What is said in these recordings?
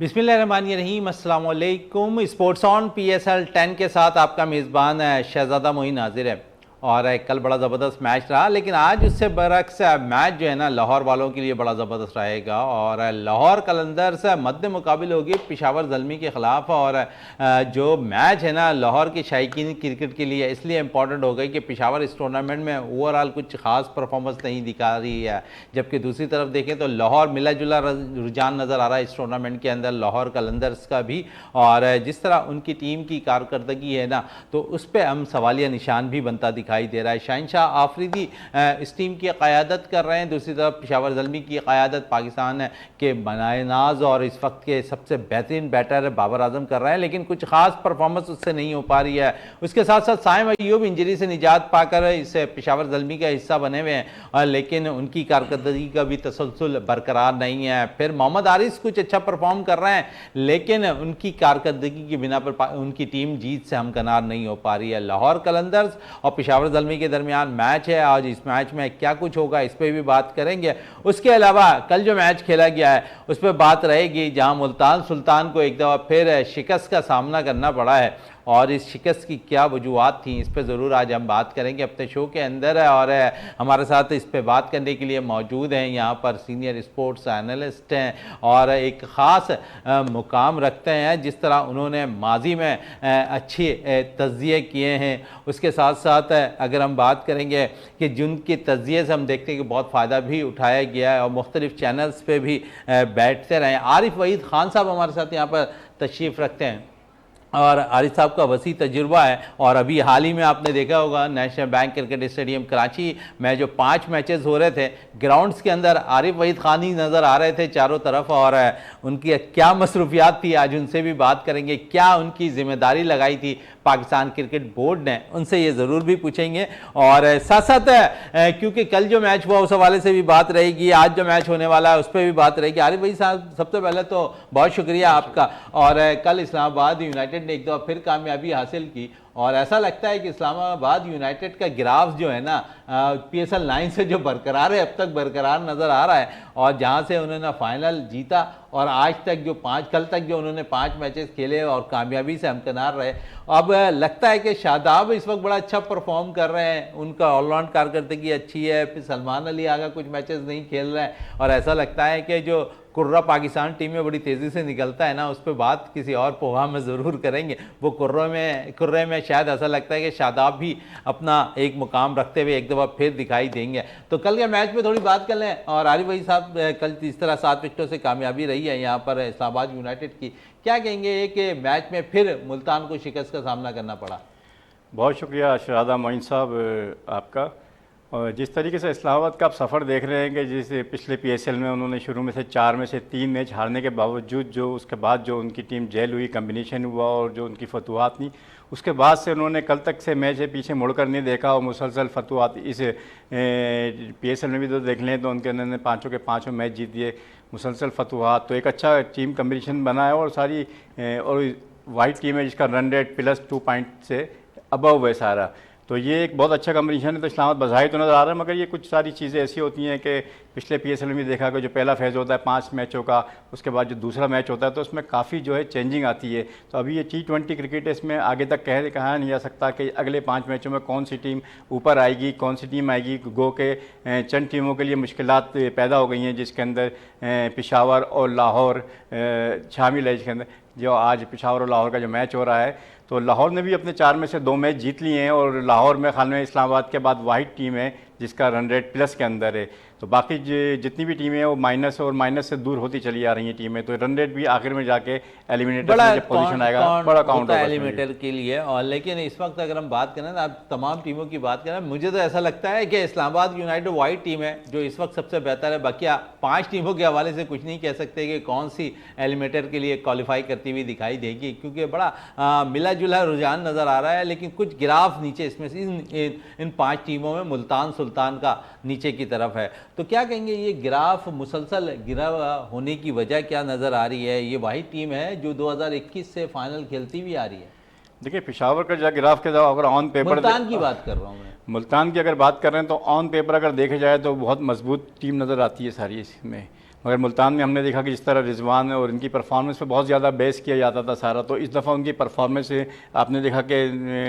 बिस्मिल्लाहिर्रहमानिर्रहीम, अस्सलाम वालेकुम। स्पोर्ट्स ऑन PSL 10 के साथ आपका मेज़बान शहज़ादा मोइन हाजिर है। और कल बड़ा ज़बरदस्त मैच रहा, लेकिन आज उससे बरक्स मैच जो है ना लाहौर वालों के लिए बड़ा ज़बरदस्त रहेगा। और लाहौर कलंदर्स मद्दे मुकाबिल होगी पेशावर ज़ल्मी के ख़िलाफ़। और जो मैच है ना लाहौर के शायकीन क्रिकेट के लिए इसलिए इम्पॉर्टेंट हो गई कि पेशावर इस टूर्नामेंट में ओवरऑल कुछ ख़ास परफॉर्मेंस नहीं दिखा रही है, जबकि दूसरी तरफ देखें तो लाहौर मिला जुला रुझान नज़र आ रहा है इस टूर्नामेंट के अंदर लाहौर कलंदर्स का भी। और जिस तरह उनकी टीम की कारकर्दगी है ना, तो उस पर हम सवालिया निशान भी बनता दिखाई दे रहा है। शहनशाह आफरीदी इस टीम की क़यादत कर रहे हैं, दूसरी तरफ पेशावर ज़ल्मी की क़यादत पाकिस्तान के बनाए नाज और इस वक्त के सबसे बेहतरीन बैटर बाबर आजम कर रहे हैं, लेकिन कुछ खास परफॉर्मेंस उससे नहीं हो पा रही है। उसके साथ साथ साइम अयूब इंजरी से निजात पाकर इस पेशावर ज़ल्मी का हिस्सा बने हुए हैं, लेकिन उनकी कारकर्दगी का भी तसलसल बरकरार नहीं है। फिर मोहम्मद आरिस कुछ अच्छा परफॉर्म कर रहे हैं, लेकिन उनकी कारकर्दगी की बिना पर उनकी टीम जीत से हमकनार नहीं हो पा रही है। लाहौर कलंदर्स और पेशावर ज़ल्मी के दरमियान मैच है। आज इस मैच में क्या कुछ होगा इस पर भी बात करेंगे। उसके अलावा कल जो मैच खेला गया है उस पर बात रहेगी, जहां मुल्तान सुल्तान को एक दफ़ा फिर शिकस्त का सामना करना पड़ा है और इस शिकस्त की क्या वजूहत थी इस पर ज़रूर आज हम बात करेंगे अपने शो के अंदर। और हमारे साथ इस पर बात करने के लिए मौजूद हैं यहाँ पर सीनियर स्पोर्ट्स एनालिस्ट हैं और एक ख़ास मुकाम रखते हैं। जिस तरह उन्होंने माजी में अच्छे तज्ज़िये किए हैं, उसके साथ साथ अगर हम बात करेंगे कि जिनके तज्ज़िये से हम देखते हैं कि बहुत फ़ायदा भी उठाया गया है और मुख्तलिफ़ चैनल्स पर भी बैठते रहे। आरिफ वहीद खान साहब हमारे साथ यहाँ पर तशरीफ़ रखते हैं और आरिफ साहब का वसी तजुर्बा है। और अभी हाल ही में आपने देखा होगा national bank cricket stadium Karachi में जो 5 मैचेस हो रहे थे, ग्राउंड्स के अंदर आरिफ वहीद खान ही नज़र आ रहे थे चारों तरफ। और उनकी क्या मसरूफियात थी आज उनसे भी बात करेंगे, क्या उनकी जिम्मेदारी लगाई थी पाकिस्तान क्रिकेट बोर्ड ने, उनसे ये ज़रूर भी पूछेंगे। और साथ साथ क्योंकि कल जो मैच हुआ उस हवाले से भी बात रहेगी, आज जो मैच होने वाला है उस पर भी बात रहेगी। आरिफ भाई साहब, सबसे पहले तो बहुत शुक्रिया आपका। और कल इस्लामाबाद यूनाइटेड ने एक दफ़ा फिर कामयाबी हासिल की और ऐसा लगता है कि इस्लामाबाद यूनाइटेड का ग्राफ जो है ना PSL 9 से जो बरकरार है अब तक बरकरार नज़र आ रहा है। और जहां से उन्होंने फाइनल जीता और आज तक जो कल तक जो उन्होंने 5 मैचेस खेले और कामयाबी से हमकनार रहे। अब लगता है कि शादाब इस वक्त बड़ा अच्छा परफॉर्म कर रहे हैं, उनका ऑलराउंड कारकर्दगी अच्छी है। फिर सलमान अली आगा कुछ मैचेस नहीं खेल रहे हैं और ऐसा लगता है कि जो कुर्रा पाकिस्तान टीम में बड़ी तेज़ी से निकलता है ना, उस पर बात किसी और प्रोग्राम में ज़रूर करेंगे। वो कुर्रे में शायद ऐसा लगता है कि शादाब भी अपना एक मुकाम रखते हुए एक दफ़ा फिर दिखाई देंगे। तो कल के मैच में थोड़ी बात कर लें। और आरिफ भाई साहब, कल इस तरह 7 विकेटों से कामयाबी रही है यहाँ पर इस्लामाबाद यूनाइटेड की, क्या कहेंगे कि मैच में फिर मुल्तान को शिकस्त का सामना करना पड़ा? बहुत शुक्रिया शहज़ादा मोइन साहब आपका। और जिस तरीके से इस्लामाबाद का आप सफ़र देख रहे हैं कि जैसे पिछले PSL में उन्होंने शुरू में से 4 में से 3 मैच हारने के बावजूद जो उसके बाद जो उनकी टीम जेल हुई, कम्बिनेशन हुआ और जो उनकी फतवाहत थी, उसके बाद से उन्होंने कल तक से मैच है पीछे मुड़कर नहीं देखा और मुसलसल फतवाहत इस PSL में भी तो देख लें तो उन्होंने 5 के 5 मैच जीत दिए, मुसलसल फतवाहत। तो एक अच्छा टीम कम्बिनेशन बना है और सारी और वाइट टीम है जिसका रन रेट +2 पॉइंट से अबव है सारा। तो ये एक बहुत अच्छा कम्बिनेशन है। तो इस्लामाबाद बज़ाहिर तो नज़र आ रहा है, मगर ये कुछ सारी चीज़ें ऐसी होती हैं कि पिछले PSL में भी देखा कि जो पहला फेज़ होता है 5 मैचों का, उसके बाद जो दूसरा मैच होता है तो उसमें काफ़ी जो है चेंजिंग आती है। तो अभी ये T20 क्रिकेट है, इसमें आगे तक कहा नहीं जा सकता कि अगले 5 मैचों में कौन सी टीम ऊपर आएगी, कौन सी टीम आएगी। गो के चंद टीमों के लिए मुश्किलात पैदा हो गई हैं, जिसके अंदर पेशावर और लाहौर शामिल है। जिसके अंदर जो आज पेशावर और लाहौर का जो मैच हो रहा है, तो लाहौर ने भी अपने 4 में से 2 मैच जीत लिए हैं और लाहौर में खाल में इस्लामाबाद के बाद वाहिद टीम है जिसका रन रेट प्लस के अंदर है। तो बाकी जितनी भी टीमें हैं वो माइनस और माइनस से दूर होती चली आ रही हैं टीमें। तो रन रेट भी आखिर में जाके एलिमिनेटर में जब पोजीशन आएगा बड़ा काउंट होगा एलिमिनेटर के लिए। और लेकिन इस वक्त अगर हम बात करें ना, तमाम टीमों की बात करें, मुझे तो ऐसा लगता है कि इस्लामाबाद यूनाइटेड वाइट टीम है जो इस वक्त सबसे बेहतर है। बाकी 5 टीमों के हवाले से कुछ नहीं कह सकते कि कौन सी एलिमिनेटर के लिए क्वालिफाई करती हुई दिखाई देगी, क्योंकि बड़ा मिला जुला रुझान नज़र आ रहा है। लेकिन कुछ गिराफ नीचे इसमें से इन 5 टीमों में मुल्तान सुल्तान का नीचे की तरफ है। तो क्या कहेंगे, ये ग्राफ मुसलसल गिरा होने की वजह क्या नज़र आ रही है? ये वही टीम है जो 2021 से फाइनल खेलती भी आ रही है। देखिए, पेशावर का जो ग्राफ के अगर ऑन पेपर मुल्तान की बात कर रहा हूँ मैं, मुल्तान की अगर बात कर रहे हैं तो ऑन पेपर अगर देखे जाए तो बहुत मजबूत टीम नज़र आती है सारी इसमें। मगर मुल्तान में हमने देखा कि जिस तरह रिजवान और इनकी परफॉर्मेंस पे बहुत ज़्यादा बेस किया जाता था सारा, तो इस दफ़ा उनकी परफॉर्मेंस आपने देखा कि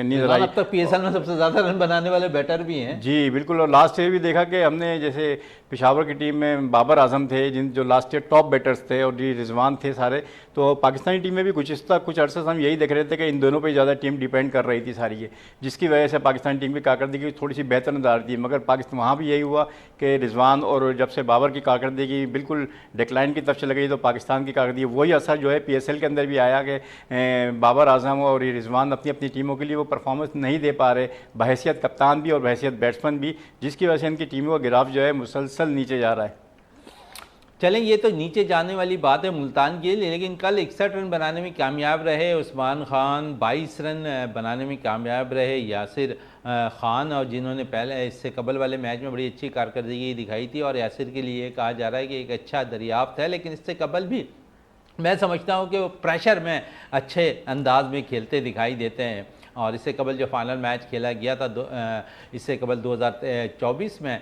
नज़र आई। अब तक पीएसएल में सबसे ज़्यादा रन बनाने वाले बैटर भी हैं। जी बिल्कुल, और लास्ट ईयर भी देखा कि हमने जैसे पेशावर की टीम में बाबर आजम थे जो लास्ट ईयर टॉप बैटर्स थे, और जी रिजवान थे सारे, तो पाकिस्तानी टीम में भी कुछ अरसे से हम यही देख रहे थे कि इन दोनों पे ज़्यादा टीम डिपेंड कर रही थी सारी ये, जिसकी वजह से पाकिस्तानी टीम की कारकर्दगी थोड़ी सी बेहतर नजर आ रही थी। मगर पाकिस्तान वहाँ भी यही हुआ कि रिजवान और जब से बाबर की कारकर्दगी बिल्कुल डिक्लाइन की तरफ चली गई, तो पाकिस्तान की कारकर्दगी वही असर जो है पीएसएल के अंदर भी आया कि बाबर आजम और रिजवान अपनी अपनी टीमों के लिए वो परफॉर्मेंस नहीं दे पा रहे, बहैसियत कप्तान भी और बहैसियत बैट्समैन भी, जिसकी वजह से इनकी टीमों का ग्राफ जो है मुसलसल नीचे जा रहा है। चलें, ये तो नीचे जाने वाली बात है मुल्तान के लिए, लेकिन कल 61 रन बनाने में कामयाब रहे उस्मान खान, 22 रन बनाने में कामयाब रहे यासिर खान, और जिन्होंने पहले इससे कबल वाले मैच में बड़ी अच्छी कारकर्दगी दिखाई थी, और यासिर के लिए कहा जा रहा है कि एक अच्छा दरियाफ्त है। लेकिन इससे कबल भी मैं समझता हूँ कि वो प्रेशर में अच्छे अंदाज में खेलते दिखाई देते हैं, और इससे कबल जो फाइनल मैच खेला गया था इससे कबल 2024 में,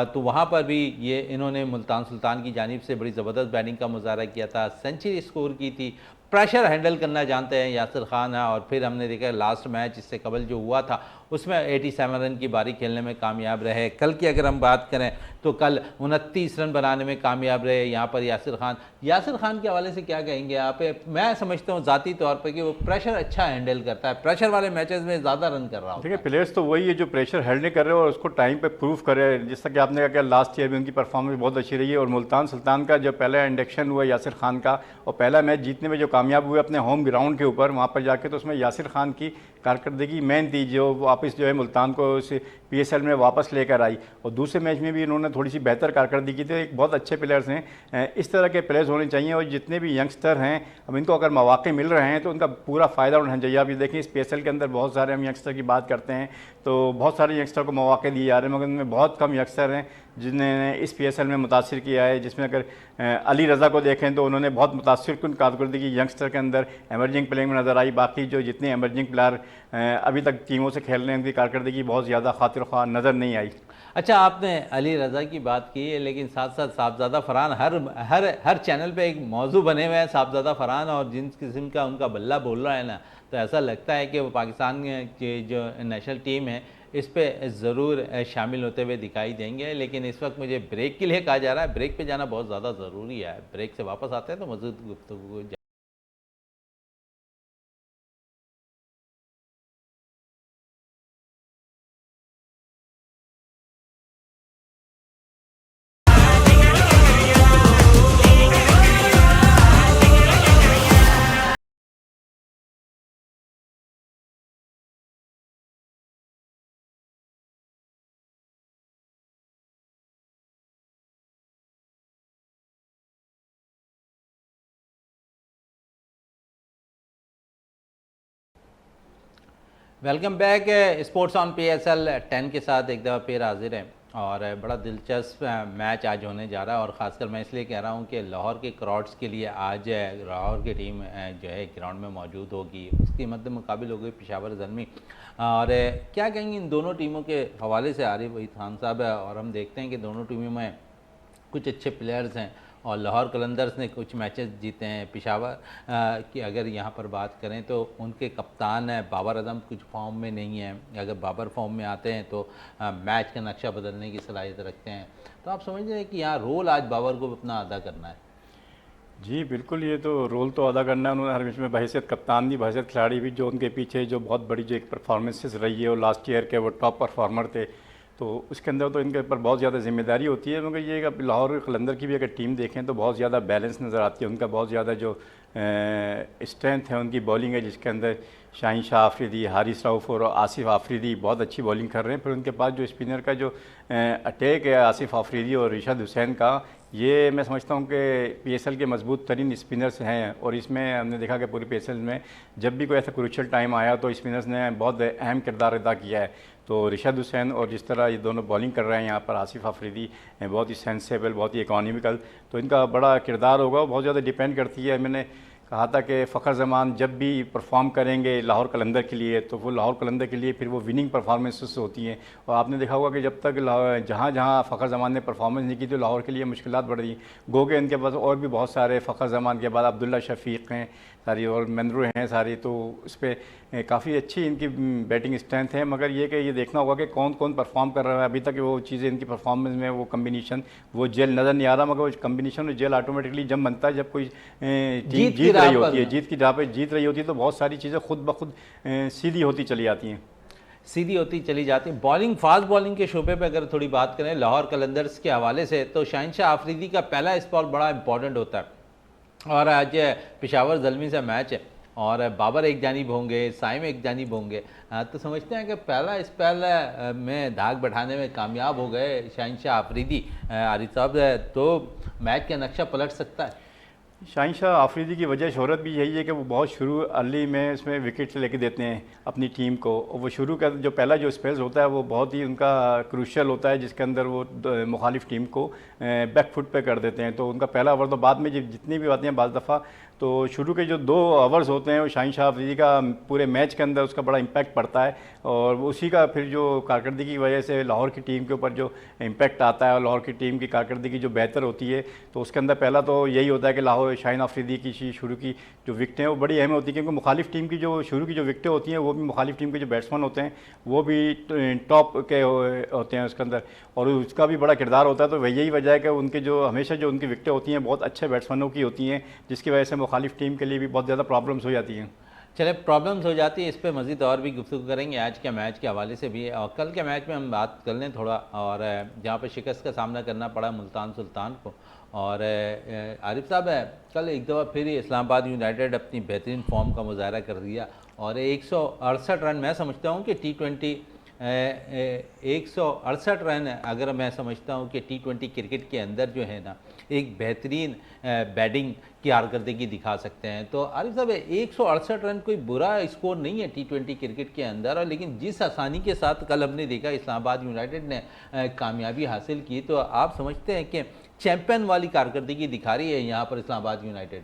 तो वहाँ पर भी ये इन्होंने मुल्तान सुल्तान की जानिब से बड़ी ज़बरदस्त बैटिंग का मुजाहरा किया था, सेंचुरी स्कोर की थी, प्रेशर हैंडल करना जानते हैं यासिर खान है। और फिर हमने देखा लास्ट मैच इससे कबल जो हुआ था उसमें 87 रन की बारी खेलने में कामयाब रहे। कल की अगर हम बात करें तो कल 29 रन बनाने में कामयाब रहे यहाँ पर यासिर खान के हवाले से क्या कहेंगे आप? मैं समझता हूँ ज़ाती तौर पर कि वो प्रेशर अच्छा हैंडल करता है, प्रेशर वाले मैचेस में ज़्यादा रन कर रहा है। ठीक है, प्लेयर्स तो वही है जो प्रेशर हैंडल कर रहे हैं और उसको टाइम पे प्रूव करे, जैसा कि आपने कहा कि लास्ट ईयर भी उनकी परफॉर्मेंस बहुत अच्छी रही है। और मुल्तान सुल्तान का जो पहला इंडक्शन हुआ यासिर खान का, और पहला मैच जीतने में जो कामयाब हुए अपने होम ग्राउंड के ऊपर वहाँ पर जाके, तो उसमें यासिर खान की कारकर्दगी मेन थी जो वापस जो है मुल्तान को उस पीएसएल में वापस लेकर आई। और दूसरे मैच में भी इन्होंने थोड़ी सी बेहतर कारकर्दगी थी। एक बहुत अच्छे प्लेयर्स हैं, इस तरह के प्लेयर्स होने चाहिए, और जितने भी यंगस्टर हैं अब इनको अगर मौके मिल रहे हैं तो उनका पूरा फ़ायदा उठाना चाहिए। आप ये देखें इस पीएसएल के अंदर बहुत सारे हम यंगस्टर की बात करते हैं तो बहुत सारे यंगस्टर को मौके दिए जा रहे हैं, मगर उनमें बहुत कम यंगस्टर हैं जिन्होंने इस पीएसएल में मुतासिर किया है। जिसमें अगर अली रज़ा को देखें तो उन्होंने बहुत मुतासिरकुन कारकर्दगी यंगस्टर के अंदर एमर्जिंग प्लेइंग में नज़र आई। बाकी जो जितने एमर्जिंग प्लेयर अभी तक टीमों से खेल रहे हैं उनकी कारकर्दगी बहुत ज़्यादा खातिर ख्वाह नज़र नहीं आई। अच्छा, आपने अली रज़ा की बात की है, लेकिन साथ साथ साहबज़ादा फरहान हर चैनल पे एक मौजू बने हुए हैं साहबज़ादा फरहान, और जिन किस्म का उनका बल्ला बोल रहा है ना, तो ऐसा लगता है कि वो पाकिस्तान की जो नेशनल टीम है इस पे ज़रूर शामिल होते हुए दिखाई देंगे। लेकिन इस वक्त मुझे ब्रेक के लिए कहा जा रहा है, ब्रेक पे जाना बहुत ज़्यादा ज़रूरी है। ब्रेक से वापस आते हैं तो मज़ीद गुफ्तगू। Welcome back, sports on PSL 10 के साथ एक दफ़ा फिर हाजिर है, और बड़ा दिलचस्प मैच आज होने जा रहा है। और ख़ासकर मैं इसलिए कह रहा हूँ कि लाहौर के क्राउड्स के लिए आज लाहौर की टीम जो है ग्राउंड में मौजूद होगी, उसके मद्दे मुकाबिल होगी पेशावर ज़ल्मी। और क्या कहेंगे इन दोनों टीमों के हवाले से? आरिफ वहीद खान साहब है, और हम देखते हैं कि दोनों टीमों में कुछ अच्छे प्लेयर्स हैं, और लाहौर कलंदर्स ने कुछ मैचेस जीते हैं। पेशावर की अगर यहाँ पर बात करें तो उनके कप्तान बाबर आजम कुछ फॉर्म में नहीं है, अगर बाबर फॉर्म में आते हैं तो मैच का नक्शा बदलने की सलाहियत रखते हैं। तो आप समझ रहे हैं कि यहाँ रोल आज बाबर को अपना अदा करना है। जी बिल्कुल, ये तो रोल तो अदा करना है उन्होंने हर मैच में, बहैसियत कप्तान भी, बहैसियत खिलाड़ी भी, जो उनके पीछे जो बहुत बड़ी जो एक परफॉर्मेंसेस रही है, और लास्ट ईयर के वो टॉप परफॉर्मर थे, तो उसके अंदर तो इनके ऊपर बहुत ज़्यादा जिम्मेदारी होती है। मगर ये लाहौर कलंदर की भी अगर टीम देखें तो बहुत ज़्यादा बैलेंस नज़र आती है, उनका बहुत ज़्यादा जो स्ट्रेंथ है उनकी बॉलिंग है, जिसके अंदर शाहीन शाह आफरीदी, हारिस रऊफ़ और आसिफ आफरीदी बहुत अच्छी बॉलिंग कर रहे हैं। फिर उनके पास जो स्पिनर का जो अटैक है आसिफ आफरीदी और रिशाद हुसैन का, ये मैं समझता हूँ कि पीएसएल के मजबूत तरीन स्पिनर्स हैं। और इसमें हमने देखा कि पूरी पीएसएल में जब भी कोई ऐसा क्रूशियल टाइम आया तो स्पिनर्स ने बहुत अहम किरदार अदा किया है। तो रिशाद हुसैन और जिस तरह ये दोनों बॉलिंग कर रहे हैं यहाँ पर, आसिफ आफरीदी बहुत ही सेंसेबल, बहुत ही इकोनॉमिकल, तो इनका बड़ा किरदार होगा। बहुत ज़्यादा डिपेंड करती है, मैंने कहा था कि फ़खर ज़मान जब भी परफॉर्म करेंगे लाहौर कलंदर के लिए तो वो लाहौर कलंदर के लिए फिर वो विनिंग परफॉर्मेंसेस होती हैं। और आपने देखा होगा कि जब तक जहाँ जहाँ फ़खर ज़मान ने परफॉर्मेंस नहीं की तो लाहौर के लिए मुश्किलात बढ़ रही। गो के इनके पास और भी बहुत सारे फ़खर ज़मान के बाद अब्दुल्ला शफीक हैं सारी और मंदरू हैं सारी, तो इस पर काफ़ी अच्छी इनकी बैटिंग स्ट्रेंथ है। मगर ये कि ये देखना होगा कि कौन कौन परफॉर्म कर रहा है। अभी तक वो चीज़ें इनकी परफॉर्मेंस में वो कम्बिनेशन वो जेल नज़र नहीं आ रहा, मगर वो कम्बिनेशन जेल ऑटोमेटिकली जब बनता है जब कोई टीम जीत रही होती है, जीत की राह पे जीत रही होती है तो बहुत सारी चीज़ें खुद ब खुद सीधी होती चली आती हैं, सीधी होती चली जाती है। बॉलिंग, फास्ट बॉलिंग के शोबे पे अगर थोड़ी बात करें लाहौर कलंदर्स के हवाले से तो शाहिनशाह आफरीदी का पहला स्पॉट बड़ा इंपॉर्टेंट होता है। और आज पेशावर ज़ल्मी से मैच है और बाबर एक जानिब होंगे, साइम एक जानिब होंगे, तो समझते हैं कि पहला स्पेल में धाक बैठाने में कामयाब हो गए शाहिनशाह आफरीदी। आरिफ साहब, तो मैच का नक्शा पलट सकता है। शाहिनशाह आफरीदी की वजह शोहरत भी यही है कि वो बहुत शुरू अर्ली में इसमें विकेट लेके देते हैं अपनी टीम को, और वो शुरू का जो पहला जो स्पेल होता है वो बहुत ही उनका क्रूशियल होता है जिसके अंदर वो मुखालिफ टीम को बैक फुट पे कर देते हैं। तो उनका पहला ओवर तो बाद में जितनी भी आती हैं बाज़ दफ़ा तो शुरू के जो 2 ओवर्स होते हैं वो शाहिनशाह आफरीदी का पूरे मैच के अंदर उसका बड़ा इम्पैक्ट पड़ता है, और उसी का फिर जो कारकर्दगी की वजह से लाहौर की टीम के ऊपर जो इम्पैक्ट आता है और लाहौर की टीम की कारकर्दगी जो बेहतर होती है तो उसके अंदर पहला तो यही होता है कि लाहौर शाहिन आफरीदी की शुरू की जो विकटें हैं वो बड़ी अहम होती है, क्योंकि मुखालिफ टीम की जो शुरू की जो विकटें होती हैं वो भी मुखालिफ टीम के जो बैट्समैन होते हैं वो भी टॉप के होते हैं उसके अंदर, और उसका भी बड़ा किरदार होता है। तो यही वजह है कि उनके जो हमेशा जो उनकी विकटें होती हैं बहुत अच्छे बैट्समैनों की होती हैं, जिसकी वजह से मुखालिफ टीम के लिए भी बहुत ज़्यादा प्रॉब्लम्स हो जाती हैं। चले, प्रॉब्लम्स हो जाती है, इस पर मज़ीद और भी गुफ्तगू करेंगे आज के मैच के हवाले से भी। और कल के मैच में हम बात कर लें थोड़ा, और जहाँ पर शिकस्त का सामना करना पड़ा मुल्तान सुल्तान को। और आरिफ साहब, कल एक दफ़ा फिर इस्लामाबाद यूनाइटेड अपनी बेहतरीन फॉर्म का मुजाहरा कर दिया और 168 रन, मैं समझता हूँ कि T20 168 रन अगर मैं समझता हूँ कि T20 क्रिकेट के अंदर जो है ना एक बेहतरीन बैटिंग की कारकर्दगी दिखा सकते हैं। तो आरिफ साहब, 168 रन कोई बुरा स्कोर नहीं है T20 क्रिकेट के अंदर, और लेकिन जिस आसानी के साथ कल हमने देखा इस्लामाबाद यूनाइटेड ने कामयाबी हासिल की, तो आप समझते हैं कि चैंपियन वाली कारकर्दगी दिखा रही है यहाँ पर इस्लामाबाद यूनाइटेड?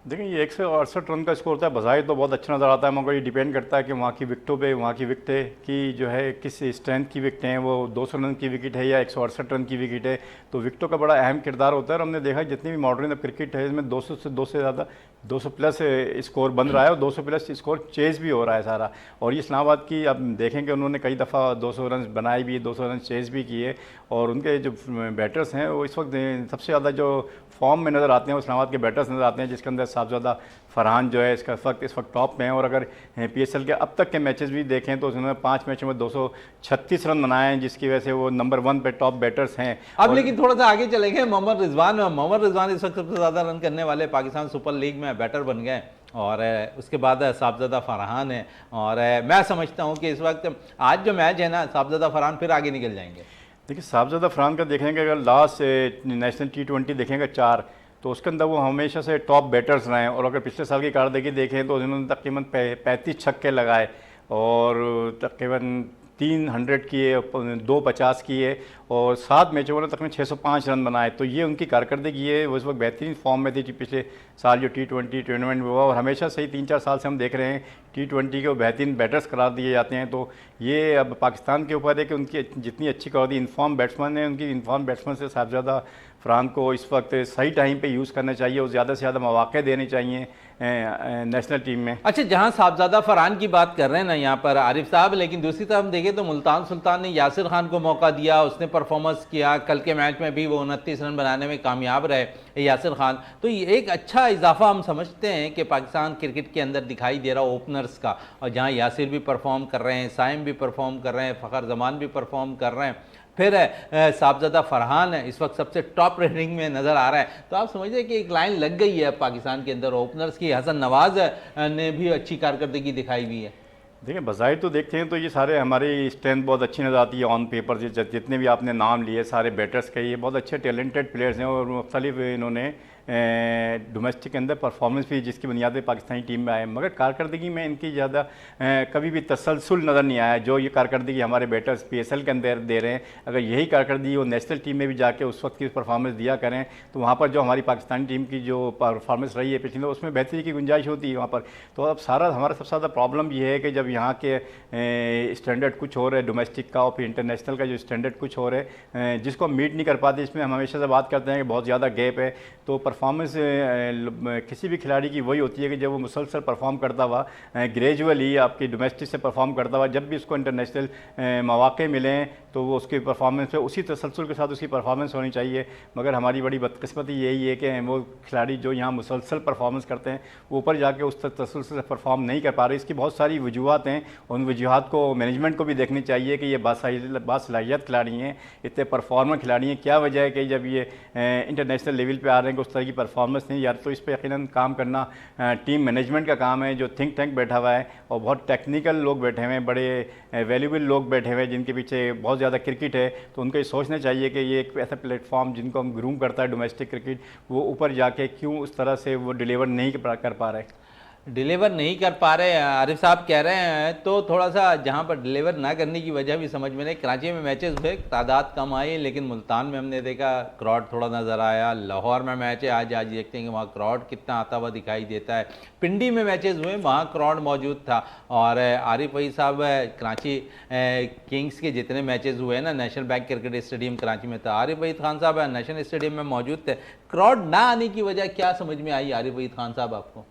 देखिए, ये 168 रन का स्कोर होता है, बज़ाहिर तो बहुत अच्छा नज़र आता है, मगर ये डिपेंड करता है कि वहाँ की विकटों पे, वहाँ की विकटें की जो है किस स्ट्रेंथ की विकटें हैं, वो 200 रन की विकेट है या 168 रन की विकेट है, तो विकटों का बड़ा अहम किरदार होता है। और हमने देखा जितनी भी मॉडर्न अब क्रिकेट है इसमें 200 से ज़्यादा 200 प्लस स्कोर बन रहा है और 200 प्लस स्कोर चेज़ भी हो रहा है सारा। और ये इस्लामाबाद की अब देखेंगे उन्होंने कई दफ़ा 200 रन बनाए भी, 200 रन चेज़ भी किए, और उनके जो बैटर्स हैं वो इस वक्त सबसे ज़्यादा जो फॉर्म में नज़र आते हैं वो इस्लामाबाद के बैटर्स नज़र आते हैं, जिसके अंदर साहबजादा फरहान जो है इस वक्त टॉप में है। और अगर PSL के अब तक के मैचेस भी देखें तो उन्होंने 5 मैचों में 236 रन बनाए हैं, जिसकी वजह से वो नंबर 1 पे टॉप बैटर्स हैं। अब लेकिन थोड़ा सा आगे चले गए मोहम्मद रिजवान इस वक्त सबसे ज़्यादा रन करने वाले पाकिस्तान सुपर लीग में बैटर बन गए, और उसके बाद साहबजादा फरहान है। और मैं समझता हूँ कि इस वक्त आज जो मैच है ना, साहबजादा फरहान फिर आगे निकल जाएंगे। देखिए, साहबजादा फरहान का देखेंगे अगर लास्ट नेशनल T20 देखेंगे 4 तो उसके अंदर वो हमेशा से टॉप बैटर्स रहे हैं, और अगर पिछले साल की कारकर्दगी देखें तो उन्होंने तकरीबन 35 छक्के लगाए और तकरीबन 300 किए, 250 किए, और 7 मैचों में तकरीबन 605 रन बनाए। तो ये उनकी कारकर्दगी है, वो इस वक्त बेहतरीन फॉर्म में थी पिछले साल जो T20 टूर्नामेंट में हुआ, और हमेशा से ही 3-4 साल से हम देख रहे हैं T20 के वो बेहतरीन बैटर्स करार दिए जाते हैं। तो ये अब पाकिस्तान के ऊपर है कि उनकी जितनी अच्छी कारकर्दगी इन्फॉर्म बैट्समैन है, उनकी इन्फॉर्म बैट्समैन से साहबजादा फरहान को इस वक्त सही टाइम पे यूज़ करना चाहिए और ज़्यादा से ज़्यादा मौके देने चाहिए नेशनल टीम में। अच्छा, जहां साहबजादा फरहान की बात कर रहे हैं ना यहाँ पर आरिफ साहब, लेकिन दूसरी तरफ हम देखें तो मुल्तान सुल्तान ने यासिर खान को मौका दिया, उसने परफॉर्मेंस किया, कल के मैच में भी वो 29 रन बनाने में कामयाब रहे यासिर खान। तो ये एक अच्छा इजाफा हम समझते हैं कि पाकिस्तान क्रिकेट के अंदर दिखाई दे रहा ओपनर्स का, और जहाँ यासिर भी परफॉर्म कर रहे हैं, साइम भी परफॉर्म कर रहे हैं, फ़खर जमान भी परफॉर्म कर रहे हैं, फिर साहबजादा फरहान इस वक्त सबसे टॉप रेटिंग में नज़र आ रहा है। तो आप समझते हैं कि एक लाइन लग गई है पाकिस्तान के अंदर ओपनर्स की। हसन नवाज ने भी अच्छी कारकर्दगी दिखाई हुई है। देखिए, बज़ाहिर तो देखते हैं तो ये सारे हमारी स्ट्रेंथ बहुत अच्छी नज़र आती है ऑन पेपर, जितने भी आपने नाम लिए सारे बैटर्स के, ये बहुत अच्छे टैलेंटेड प्लेयर्स हैं और मुख्तलिफ इन्होंने डोमेस्टिक के अंदर परफॉर्मेंस भी जिसकी बुनियाद पर पाकिस्तानी टीम में आए, मगर कारकर्दगी में इनकी ज़्यादा कभी भी तसलसल नज़र नहीं आया। जो ये कारकर्दगी हमारे बैटर्स PSL के अंदर दे रहे हैं, अगर यही कारकर्दगी वो नेशनल टीम में भी जाके उस वक्त की परफॉर्मेंस दिया करें तो वहाँ पर जो हमारी पाकिस्तानी टीम की जो परफॉर्मेंस रही है पिछले, उसमें बेहतरी की गुंजाइश होती है वहाँ पर। तो अब सारा हमारा सबसे ज़्यादा प्रॉब्लम ये है कि जब यहाँ के स्टैंडर्ड कुछ और है डोमेस्टिक का और फिर इंटरनेशनल का जो स्टैंडर्ड कुछ और है, जिसको हम मीट नहीं कर पाते। इसमें हम हमेशा से बात करते हैं कि बहुत ज़्यादा गैप है। तो परफॉर्मेंस किसी भी खिलाड़ी की वही होती है कि जब वो मुसलसल परफॉर्म करता हुआ, ग्रेजुअली आपकी डोमेस्टिक से परफॉर्म करता हुआ, जब भी उसको इंटरनेशनल मौके मिलें तो वो उसकी परफॉर्मेंस पे उसी तसलसल के साथ उसकी परफॉर्मेंस होनी चाहिए। मगर हमारी बड़ी बदकिस्मती यही है कि वो खिलाड़ी जो यहाँ मुसलसल परफॉर्मेंस करते हैं वो ऊपर जाके उस तसलसल से परफॉर्म नहीं कर पा रहे। इसकी बहुत सारी वजूहत हैं, उन वजूहत को मैनेजमेंट को भी देखनी चाहिए कि ये बासलाहियत खिलाड़ी हैं, इतने परफॉर्मर खिलाड़ी हैं, क्या वजह है कि जब ये इंटरनेशनल लेवल पे आ रहे हैं कि उस तरह की परफॉर्मेंस नहीं। यार तो इस पर यकीनन काम करना टीम मैनेजमेंट का काम है, जो थिंक टैंक बैठा हुआ है और बहुत टेक्निकल लोग बैठे हुए हैं, बड़े वैल्यूबल लोग बैठे हुए हैं जिनके पीछे बहुत ज़्यादा क्रिकेट है। तो उनको ये सोचना चाहिए कि ये एक ऐसा प्लेटफॉर्म जिनको हम ग्रूम करता है डोमेस्टिक क्रिकेट, वो ऊपर जाके क्यों उस तरह से वो डिलीवर नहीं कर पा रहे। डिलीवर नहीं कर पा रहे आरिफ साहब कह रहे हैं, तो थोड़ा सा जहाँ पर डिलीवर ना करने की वजह भी समझ में नहीं। कराची में मैचेस हुए, तादाद कम आई, लेकिन मुल्तान में हमने देखा क्राउड थोड़ा नज़र आया। लाहौर में मैच है, आज देखते हैं कि वहाँ क्राउड कितना आता हुआ दिखाई देता है। पिंडी में मैचेस हुए, वहाँ क्राउड मौजूद था। और आरिफ वही साहब कराची किंग्स के जितने मैचेस हुए ना, national bank cricket stadium Karachi में था, आरिफ वहीद खान साहब नेशनल स्टेडियम में मौजूद थे। क्राउड ना आने की वजह क्या समझ में आई आरिफ वहीद खान साहब आपको?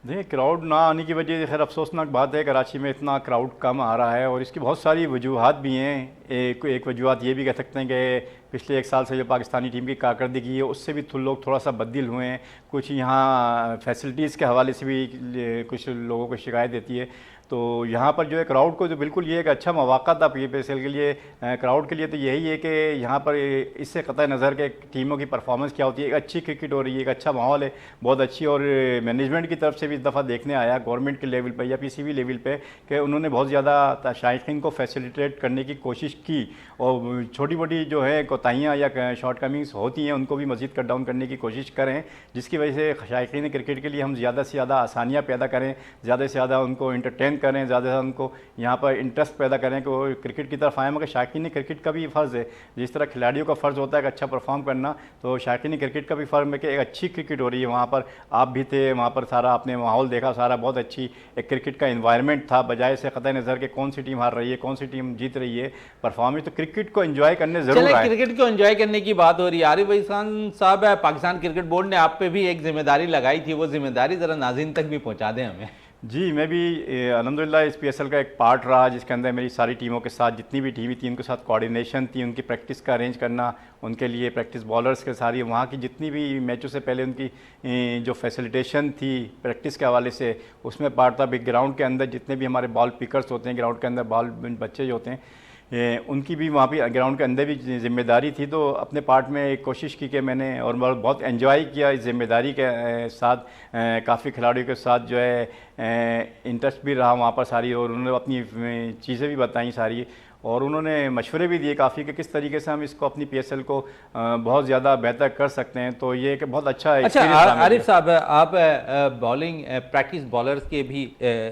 देखिए, क्राउड ना आने की वजह खैर अफसोसनाक बात है, कराची में इतना क्राउड कम आ रहा है और इसकी बहुत सारी वजूहत भी हैं। एक वजूहत ये भी कह सकते हैं कि पिछले 1 साल से जो पाकिस्तानी टीम की कारकर्दगी है उससे भी लोग थोड़ा सा बददिल हुए हैं। कुछ यहाँ फैसिलिटीज़ के हवाले से भी कुछ लोगों को शिकायत देती है। तो यहाँ पर जो है क्राउड को जो बिल्कुल ये एक अच्छा मौका था PSL के लिए, क्राउड के लिए, तो यही है कि यहाँ पर इससे कतई नज़र के टीमों की परफॉर्मेंस क्या होती है। एक अच्छी क्रिकेट हो रही है, एक अच्छा माहौल है, बहुत अच्छी। और मैनेजमेंट की तरफ से भी इस दफ़ा देखने आया गवर्नमेंट के लेवल पर या PCB लेवल पे कि उन्होंने बहुत ज़्यादा शायकीन को फैसिलिटेट करने की कोशिश की और छोटी मोटी जो है कोताहियाँ या शॉर्ट कमिंग्स होती हैं उनको भी मज़ीद कट डाउन करने की कोशिश करें, जिसकी वजह से शायकीन क्रिकेट के लिए हम ज़्यादा से ज़्यादा आसानियाँ पैदा करें, ज़्यादा से ज़्यादा उनको इंटरटेन करें, ज़्यादा से ज़्यादा उनको यहाँ पर इंटरेस्ट पैदा करें कि वो क्रिकेट की तरफ आएँ। मगर शायकीन क्रिकेट का भी फ़र्ज़ है, जिस तरह खिलाड़ियों का फ़र्ज़ होता है कि अच्छा परफॉर्म करना, तो शायकीन क्रिकेट का भी फ़र्ज़ है कि एक अच्छी क्रिकेट हो रही है। वहाँ पर आप भी थे, वहाँ पर सारा आपने माहौल देखा, सारा बहुत अच्छी एक क्रिकेट का इन्वायरमेंट था, बजाय से क़तई नज़र के कौन सी टीम हार रही है, कौन सी टीम जीत रही है। परफॉर्मेंस तो क्रिकेट को एंजॉय करने ज़रूर आए। क्रिकेट को एंजॉय करने की बात हो रही है, आरिफ वहीद खान साहब, पाकिस्तान क्रिकेट बोर्ड ने आप पे भी एक जिम्मेदारी लगाई थी, वो जिम्मेदारी ज़रा नाज़रीन तक भी पहुँचा दें हमें। जी, मैं भी अल्हम्दुलिल्लाह इस PSL का एक पार्ट रहा, जिसके अंदर मेरी सारी टीमों के साथ जितनी भी टीमें थी उनके साथ कोऑर्डिनेशन थी, उनकी प्रैक्टिस का अरेंज करना, उनके लिए प्रैक्टिस बॉलर्स के सारी वहाँ की जितनी भी मैचों से पहले उनकी जो फैसिलिटेशन थी प्रैक्टिस के हवाले से, उसमें पार्ट था। बिग ग्राउंड के अंदर जितने भी हमारे बॉल पिकर्स होते हैं, ग्राउंड के अंदर बॉल बच्चे जो होते हैं, उनकी भी वहाँ पे ग्राउंड के अंदर भी जिम्मेदारी थी। तो अपने पार्ट में एक कोशिश की कि मैंने और बहुत एंजॉय किया इस जिम्मेदारी के साथ। काफ़ी खिलाड़ियों के साथ जो है इंटरेस्ट भी रहा वहाँ पर सारी, और उन्होंने अपनी चीज़ें भी बताई सारी, और उन्होंने मशवरे भी दिए काफ़ी कि किस तरीके से हम इसको अपनी PSL को बहुत ज़्यादा बेहतर कर सकते हैं। तो ये कि बहुत अच्छा है। अच्छा आरिफ साहब, आप बॉलिंग प्रैक्टिस बॉलर्स के भी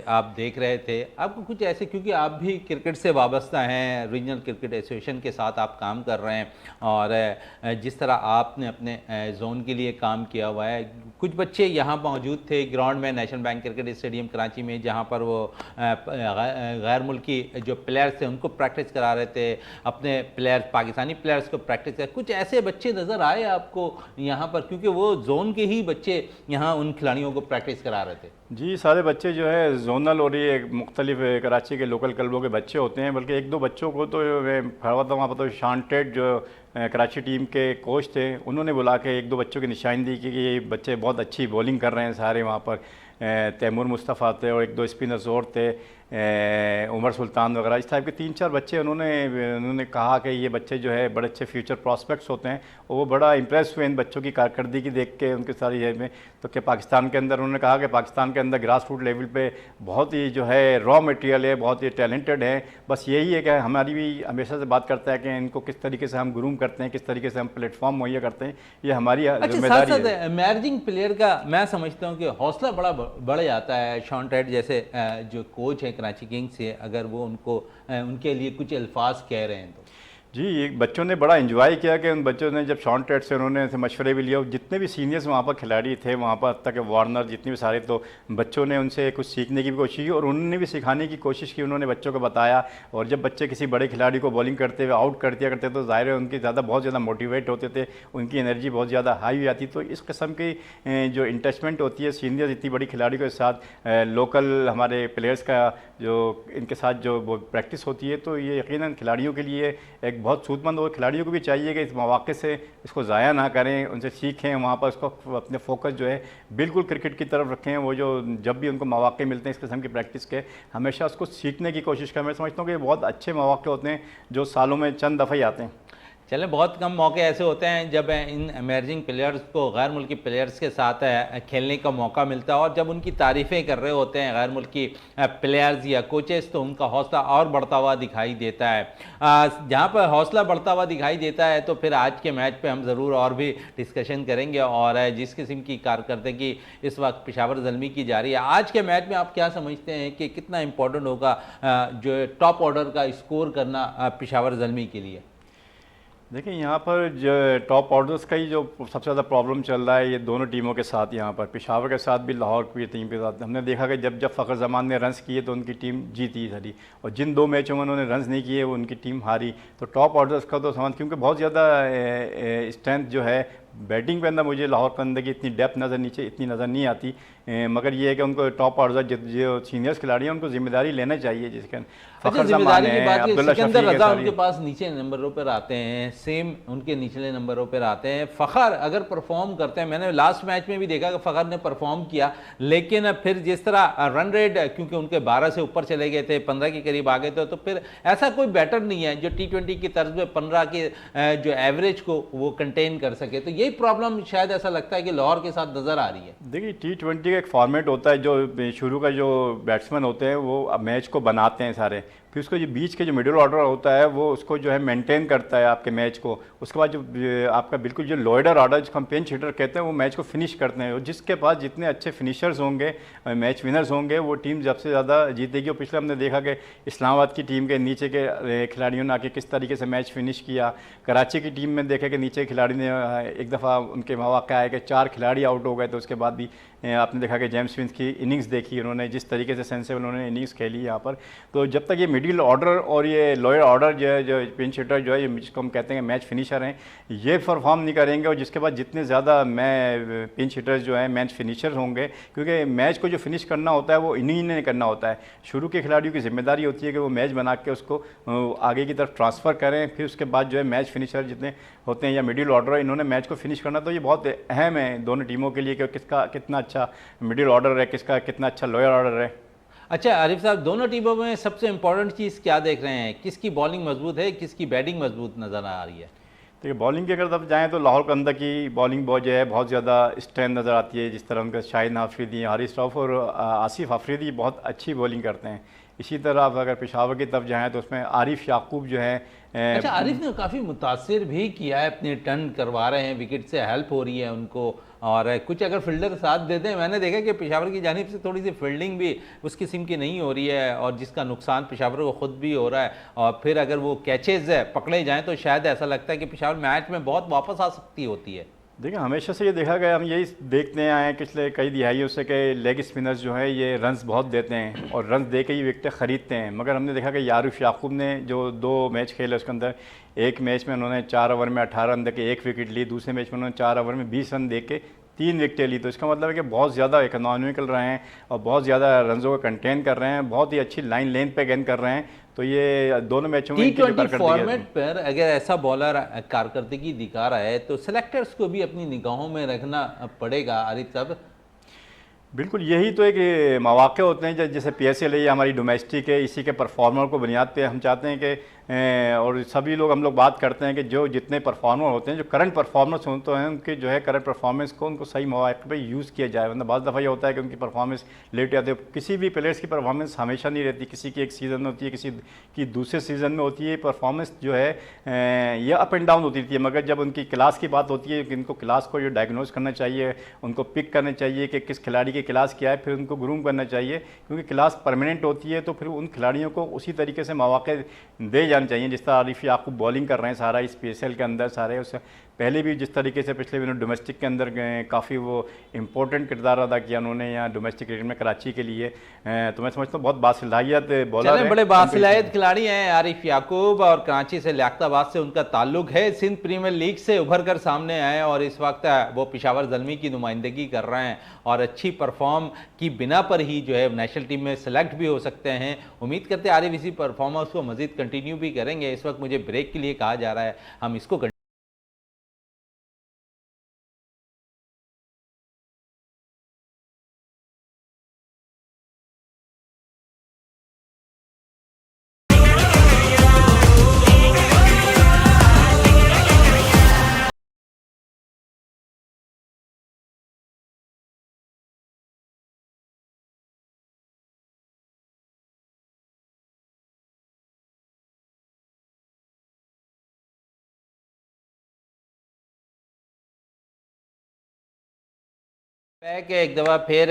आप देख रहे थे, आपको कुछ ऐसे, क्योंकि आप भी क्रिकेट से वाबस्ता हैं, रीजनल क्रिकेट एसोसिएशन के साथ आप काम कर रहे हैं, और जिस तरह आपने अपने जोन के लिए काम किया हुआ है, कुछ बच्चे यहाँ मौजूद थे ग्राउंड में national bank cricket stadium Karachi में, जहाँ पर वो गैर मुल्की जो प्लेयर्स थे उनको प्रैक्टिस करा रहे थे, अपने प्लेयर्स पाकिस्तानी प्लेयर्स को प्रैक्टिस कर। कुछ ऐसे बच्चे नज़र आए आपको यहाँ पर, क्योंकि वो जोन के ही बच्चे यहाँ उन खिलाड़ियों को प्रैक्टिस करा रहे थे? जी, सारे बच्चे जो है जोनल और ये मुख्तलिफ कराची के लोकल क्लबों के बच्चे होते हैं, बल्कि 1-2 बच्चों को तो मैं खड़ा था वहाँ पर, तो शांटेड जो कराची टीम के कोच थे उन्होंने बुला के 1-2 बच्चों की निशानी दी कि ये बच्चे बहुत अच्छी बॉलिंग कर रहे हैं सारे वहाँ पर। तैमूर मुस्तफ़ा थे और एक दो स्पिनर्स और थे, उमर सुल्तान वगैरह, इस टाइप के 3-4 बच्चे उन्होंने कहा कि ये बच्चे जो है बड़े अच्छे फ्यूचर प्रॉस्पेक्ट्स होते हैं, और वो बड़ा इंप्रेस हुए इन बच्चों की कारकर्दगी देख के उनके सारी है में। तो क्या पाकिस्तान के अंदर उन्होंने कहा कि पाकिस्तान के अंदर ग्रास रूट लेवल पे बहुत ही जो है रॉ मटेरियल है, बहुत ही टैलेंटेड है। बस यही है कि हमारी भी हमेशा से बात करता है कि इनको किस तरीके से हम ग्रूम करते हैं, किस तरीके से हम प्लेटफॉर्म मुहैया करते हैं, ये हमारी जिम्मेदारी है। इमर्जिंग प्लेयर का मैं समझता हूँ कि हौसला बड़ा बढ़ जाता है। शॉन टेट जैसे जो कोच है कराची किंग्स से, अगर वो उनके लिए कुछ अल्फाज कह रहे हैं तो जी, ये बच्चों ने बड़ा एंजॉय किया कि उन बच्चों ने जब शॉन टेट से उन्होंने मशवरे भी लिया, जितने भी सीनियर्स वहाँ पर खिलाड़ी थे वहाँ पर तक वार्नर जितने भी सारे, तो बच्चों ने उनसे कुछ सीखने की भी कोशिश की और उन्होंने भी सिखाने की कोशिश की, उन्होंने बच्चों को बताया। और जब बच्चे किसी बड़े खिलाड़ी को बॉलिंग करते हुए आउट कर दिया करते तो जाहिर है उनकी बहुत ज़्यादा मोटिवेट होते थे, उनकी एनर्जी बहुत ज़्यादा हाई हो जाती। तो इस किस्म की जो इंटचमेंट होती है सीनियर इतनी बड़ी खिलाड़ी के साथ, लोकल हमारे प्लेयर्स का जो इनके साथ जो वो प्रैक्टिस होती है, तो ये यकीनन खिलाड़ियों के लिए एक बहुत सूदमंद, और खिलाड़ियों को भी चाहिए कि इस मौके से इसको ज़ाया ना करें, उनसे सीखें, वहाँ पर उसको अपने फोकस जो है बिल्कुल क्रिकेट की तरफ रखें। वो जो जब भी उनको मौके मिलते हैं इस किस्म की प्रैक्टिस के, हमेशा उसको सीखने की कोशिश करें। मैं समझता हूँ कि ये बहुत अच्छे मौके होते हैं जो सालों में चंद दफ़ा ही आते हैं। चले, बहुत कम मौके ऐसे होते हैं जब इन इमर्जिंग प्लेयर्स को गैर मुल्की प्लेयर्स के साथ खेलने का मौका मिलता है, और जब उनकी तारीफ़ें कर रहे होते हैं गैर मुल्की प्लेयर्स या कोचेस, तो उनका हौसला और बढ़ता हुआ दिखाई देता है। जहाँ पर हौसला बढ़ता हुआ दिखाई देता है तो फिर आज के मैच पे हम ज़रूर और भी डिस्कशन करेंगे। और जिस किस्म की कारकर्दगी इस वक्त पेशावर ज़ल्मी की जा रही है, आज के मैच में आप क्या समझते हैं कि कितना इंपॉर्टेंट होगा जो टॉप ऑर्डर का स्कोर करना पेशावर ज़ल्मी के लिए? देखिए, यहाँ पर जो टॉप ऑर्डर्स का ही जो सबसे ज़्यादा प्रॉब्लम चल रहा है ये दोनों टीमों के साथ, यहाँ पर पेशावर के साथ भी, लाहौर की टीम के साथ। हमने देखा कि जब फ़खर जमान ने रन्स किए तो उनकी टीम जीती सारी, और जिन 2 मैचों में उन्होंने रन्स नहीं किए वो उनकी टीम हारी। तो टॉप ऑर्डर्स का तो समझ, क्योंकि बहुत ज़्यादा स्ट्रेंथ जो है बैटिंग पे अंदर, मुझे लाहौर के अंदर की इतनी डेप्थ इतनी नज़र नहीं आती। मगर ये है कि उनको टॉप ऑर्डर जो सीनियर्स खिलाड़ी हैं उनको जिम्मेदारी लेना चाहिए, जिसके फ़खर जमान है, अब्दुल्ला शफीक है, उनके पास नीचे नंबरों पर आते हैं, सेम उनके निचले नंबरों पर आते हैं। फ़खर अगर परफॉर्म करते हैं, मैंने लास्ट मैच में भी देखा कि फ़खर ने परफॉर्म किया, लेकिन फिर जिस तरह रन रेट, क्योंकि उनके 12 से ऊपर चले गए थे, 15 के करीब आ गए थे, तो फिर ऐसा कोई बैटर नहीं है जो T20 की तर्ज में 15 के जो एवरेज को वो कंटेन कर सके। तो यही प्रॉब्लम शायद ऐसा लगता है कि लाहौर के साथ नज़र आ रही है। देखिए, T20 का एक फॉर्मेट होता है, जो शुरू का जो बैट्समैन होते हैं वो मैच को बनाते हैं सारे, फिर उसको जो बीच के जो मिडिल ऑर्डर होता है वो उसको जो है मेंटेन करता है आपके मैच को। उसके बाद जो आपका बिल्कुल जो लोअर ऑर्डर जिसको हम पिंच हिटर कहते हैं वो मैच को फिनिश करते हैं, और जिसके पास जितने अच्छे फिनिशर्स होंगे, मैच विनर्स होंगे, वो टीम सबसे ज़्यादा जीतेगी। और पिछले हमने देखा कि इस्लामाबाद की टीम के नीचे के खिलाड़ियों ने आके किस तरीके से मैच फिनिश किया। कराची की टीम में देखा कि नीचे खिलाड़ी ने एक दफ़ा उनके मौका आया कि 4 खिलाड़ी आउट हो गए, तो उसके बाद भी आपने देखा कि जेम्स स्मिथ की इनिंग्स देखी उन्होंने, जिस तरीके से सेंसेबल उन्होंने इनिंग्स खेली यहाँ पर। तो जब तक ये मिडिल ऑर्डर और ये लोअर ऑर्डर जो है, जो पिंच हिटर जो है, जिसको हम कहते हैं मैच फिनिशर हैं, ये परफॉर्म नहीं करेंगे, और जिसके बाद जितने ज़्यादा पिंच हिटर्स जो हैं मैच फिनिशर होंगे, क्योंकि मैच को जो फिनिश करना होता है वो इन्हीं ने करना होता है। शुरू के खिलाड़ियों की जिम्मेदारी होती है कि वो मैच बना के उसको आगे की तरफ ट्रांसफ़र करें, फिर उसके बाद जो है मैच फिनिशर जितने होते हैं या मिडिल ऑर्डर, इन्होंने मैच को फिनिश करना। तो ये बहुत अहम है दोनों टीमों के लिए कि किसका कितना अच्छा मिडिल ऑर्डर है, किसका कितना अच्छा लोअर ऑर्डर है। अच्छा आरिफ साहब, दोनों टीमों में सबसे इंपॉर्टेंट चीज़ क्या देख रहे हैं? किसकी बॉलिंग मजबूत है, किसकी बैटिंग मजबूत नज़र आ रही है? देखिए, बॉलिंग की अगर तब जाएँ तो लाहौर कंदा की बॉलिंग बहुत जो है बहुत ज़्यादा स्ट्रेंथ नज़र आती है। जिस तरह उनका शाहिद आफरीदी, हारिस रऊफ और आसिफ आफरीदी बहुत अच्छी बॉलिंग करते हैं। इसी तरह आप अगर पेशावर की तरफ जाएँ तो उसमें आरिफ याकूब जो है, अच्छा आरिफ ने काफ़ी मुतासिर भी किया है, अपने टर्न करवा रहे हैं, विकेट से हेल्प हो रही है उनको, और कुछ अगर फील्डर साथ देते हैं। मैंने देखा कि पेशावर की जानिब से थोड़ी सी फील्डिंग भी उस किस्म की नहीं हो रही है, और जिसका नुकसान पेशावर को ख़ुद भी हो रहा है। और फिर अगर वो कैचेज़ पकड़े जाएँ तो शायद ऐसा लगता है कि पेशावर मैच में बहुत वापस आ सकती होती है। देखिए, हमेशा से ये देखा गया, हम यही देखते आए हैं पिछले कई दिहाइयों से कि लेग स्पिनर्स जो है ये रन्स बहुत देते हैं और रन्स दे के ही विकेटें ख़रीदते हैं। मगर हमने देखा कि आरिफ याकूब ने जो 2 मैच खेले उसके अंदर, एक मैच में उन्होंने 4 ओवर में 18 रन दे के 1 विकेट ली, दूसरे मैच में उन्होंने 4 ओवर में 20 रन दे के 3 विकेटें ली। तो इसका मतलब है कि बहुत ज़्यादा इकोनॉमिकल रहे हैं और बहुत ज़्यादा रनों को कंटेन कर रहे हैं, बहुत ही अच्छी लाइन लेंथ पे गेंद कर रहे हैं। तो ये दोनों मैचों में T20 फॉर्मेट पर अगर ऐसा बॉलर कारकर्दगी दिखा रहा है तो सेलेक्टर्स को भी अपनी निगाहों में रखना पड़ेगा आरिफ साहब। बिल्कुल, यही तो एक मौक़े होते हैं जैसे पीएसएल है, ये हमारी डोमेस्टिक है, इसी के परफॉर्मर को बुनियाद पे हम चाहते हैं कि और सभी लोग हम लोग बात करते हैं कि जो जितने परफॉर्मर होते हैं, जो करंट परफॉर्मर्स होते हैं, उनके जो है करंट परफॉर्मेंस को उनको सही मौके पे यूज़ किया जाए। वरना बाज़ दफ़ा ये होता है कि उनकी परफॉर्मेंस लेट आती है। किसी भी प्लेयर्स की परफॉर्मेंस हमेशा नहीं रहती, किसी की एक सीज़न में होती है, किसी की दूसरे सीज़न में होती है। परफॉर्मेंस जो है ये अप एंड डाउन होती रहती है, मगर जब उनकी क्लास की बात होती है, इनको क्लास को जो डायग्नोज करना चाहिए, उनको पिक करना चाहिए कि किस खिलाड़ी की क्लास क्या है, फिर उनको ग्रूम करना चाहिए, क्योंकि क्लास परमानेंट होती है। तो फिर उन खिलाड़ियों को उसी तरीके से मौके दे जाने चाहिए। जिस तरह आरिफ याकूब बॉलिंग कर रहे हैं सारा इस पीएसएल के अंदर, सारे उससे पहले भी जिस तरीके से पिछले दिनों डोमेस्टिक के अंदर काफ़ी वो इम्पोर्टेंट किरदार अदा किया उन्होंने यहाँ डोमेस्टिक क्रिकेट में कराची के लिए। तो मैं समझता हूँ बहुत बासलाहियत बॉलर चलें, बड़े बासलाहियत खिलाड़ी हैं आरिफ याकूब, और कराची से लियाकताबाद से उनका ताल्लुक है। सिंध प्रीमियर लीग से उभर कर सामने आए और इस वक्त वो पेशावर ज़ल्मी की नुमाइंदगी कर रहे हैं और अच्छी परफॉर्म की बिना पर ही जो है नेशनल टीम में सेलेक्ट भी हो सकते हैं। उम्मीद करते हैं आरिफ इसी परफॉर्मेंस को मजीद कंटिन्यू भी करेंगे। इस वक्त मुझे ब्रेक के लिए कहा जा रहा है, हम इसको बैक एक दफ़ा फिर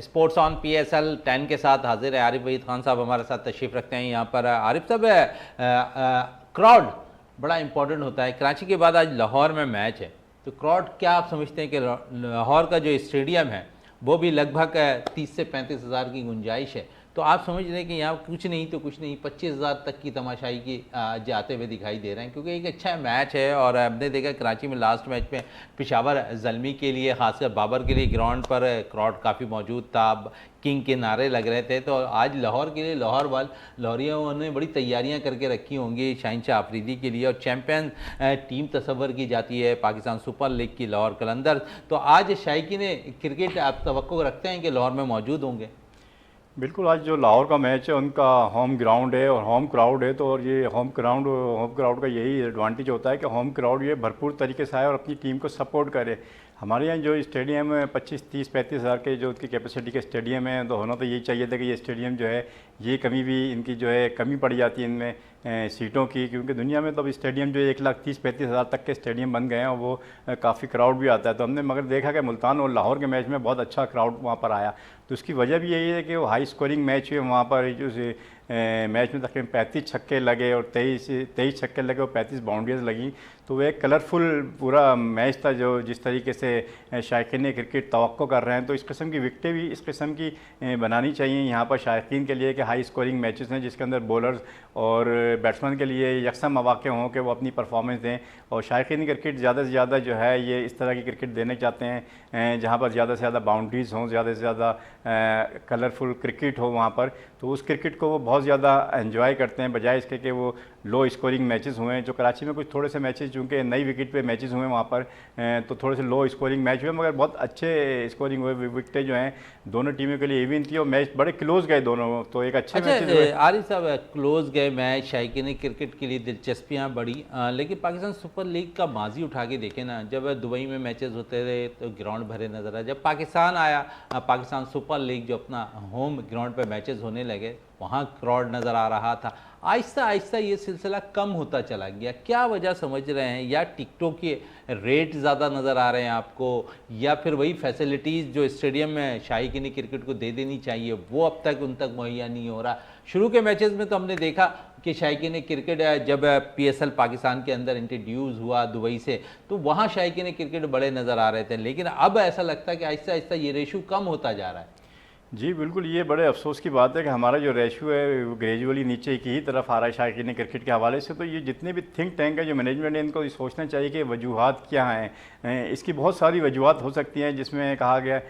स्पोर्ट्स ऑन PSL 10 के साथ हाजिर है। आरिफ वहीद खान साहब हमारे साथ तशरीफ़ रखते हैं यहाँ पर। आरिफ साहब, क्राउड बड़ा इंपॉर्टेंट होता है। कराची के बाद आज लाहौर में मैच है, तो क्राउड क्या आप समझते हैं कि लाहौर का जो स्टेडियम है वो भी लगभग 30 से 35 हज़ार की गुंजाइश है, तो आप समझ रहे हैं कि यहाँ कुछ नहीं तो कुछ नहीं 25,000 तक की तमाशाई की जाते हुए दिखाई दे रहे हैं, क्योंकि एक अच्छा मैच है। और हमने देखा कराची में लास्ट मैच में पेशावर ज़ल्मी के लिए, खासकर बाबर के लिए ग्राउंड पर क्राउड काफ़ी मौजूद था, किंग के नारे लग रहे थे। तो आज लाहौर के लिए लाहौरियों ने बड़ी तैयारियां करके रखी होंगी शहंशाह आफरीदी के लिए, और चैम्पियन टीम तस्वर की जाती है पाकिस्तान सुपर लीग की लाहौर कलंदर। तो आज शायकीन क्रिकेट आप तवक्को रखते हैं कि लाहौर में मौजूद होंगे? बिल्कुल, आज जो लाहौर का मैच है उनका होम ग्राउंड है और होम क्राउड है। तो और ये होम क्राउड का यही एडवांटेज होता है कि होम क्राउड ये भरपूर तरीके से आए और अपनी टीम को सपोर्ट करे। हमारे यहाँ जो स्टेडियम है 25, 30, 35 हज़ार के जो उसकी कैपेसिटी के स्टेडियम है, तो होना तो यही चाहिए था कि ये स्टेडियम जो है ये कभी भी इनकी जो है कमी पड़ जाती है इनमें सीटों की, क्योंकि दुनिया में तो अब स्टेडियम जो 1,30,35 हज़ार तक के स्टेडियम बन गए हैं और वो काफ़ी क्राउड भी आता है। तो हमने मगर देखा कि मुल्तान और लाहौर के मैच में बहुत अच्छा क्राउड वहाँ पर आया। तो उसकी वजह भी यही है कि वो हाई स्कोरिंग मैच हुए वहाँ पर। जो मैच में तकरीबन 35 छक्के लगे और 23 छक्के लगे और 35 बाउंड्रीज लगी। तो वो एक कलरफुल पूरा मैच था जो जिस तरीके से शायकीन क्रिकेट तवक्को कर रहे हैं। तो इस किस्म की विकटें भी इस किस्म की बनानी चाहिए यहाँ पर शायकीन के लिए कि हाई स्कोरिंग मैचेस हैं जिसके अंदर बॉलर्स और बैट्समैन के लिए यकसा मौके हों कि वो अपनी परफॉर्मेंस दें। और शायकीन क्रिकेट ज़्यादा से ज़्यादा जो है ये इस तरह की क्रिकेट देना चाहते हैं जहाँ पर ज़्यादा से ज़्यादा बाउंड्रीज़ हों, ज़्यादा से ज़्यादा कलरफुल क्रिकेट हो वहाँ पर। तो उस क्रिकेट को वो बहुत ज़्यादा एंजॉय करते हैं, बजाय इसके कि वो लो स्कोरिंग मैचेस हुए हैं। जो कराची में कुछ थोड़े से मैचेस चूँकि नई विकेट पे मैचेस हुए वहाँ पर, तो थोड़े से लो स्कोरिंग मैच हुए, मगर बहुत अच्छे स्कोरिंग हुए। विकेटें जो हैं दोनों टीमों के लिए इवन थी और मैच बड़े क्लोज गए दोनों। तो एक अच्छे मैचेस हुए। आरिफ साहब, क्लोज गए मैच, शायकीन क्रिकेट के लिए दिलचस्पियाँ बढ़ी, लेकिन पाकिस्तान सुपर लीग का माजी उठा के देखें ना, जब दुबई में मैचेस होते थे तो ग्राउंड भरे नजर आए। जब पाकिस्तान आया, पाकिस्तान सुपर लीग जो अपना होम ग्राउंड पर मैचेस होने लगे, वहाँ क्राउड नज़र आ रहा था। आहिस्ता आहिस्ता ये सिलसिला कम होता चला गया। क्या वजह समझ रहे हैं? या टिकटों के रेट ज़्यादा नज़र आ रहे हैं आपको, या फिर वही फैसिलिटीज़ जो स्टेडियम में शायकीन क्रिकेट को दे देनी चाहिए वो अब तक उन तक मुहैया नहीं हो रहा? शुरू के मैचेस में तो हमने देखा कि शायकीन क्रिकेट जब PSL पाकिस्तान के अंदर इंट्रोड्यूस हुआ दुबई से, तो वहाँ शायकीन क्रिकेट बड़े नज़र आ रहे थे, लेकिन अब ऐसा लगता है कि आहिस्ता आहिस्ता ये रेशो कम होता जा रहा है। जी बिल्कुल, ये बड़े अफ़सोस की बात है कि हमारा जो रेशियो है वो ग्रेजुअली नीचे की ही तरफ आ रहा है शायकीन क्रिकेट के हवाले से। तो ये जितने भी थिंक टैंक है, जो मैनेजमेंट है, इनको ये सोचना चाहिए कि वजूहात क्या हैं। इसकी बहुत सारी वजूहात हो सकती हैं, जिसमें कहा गया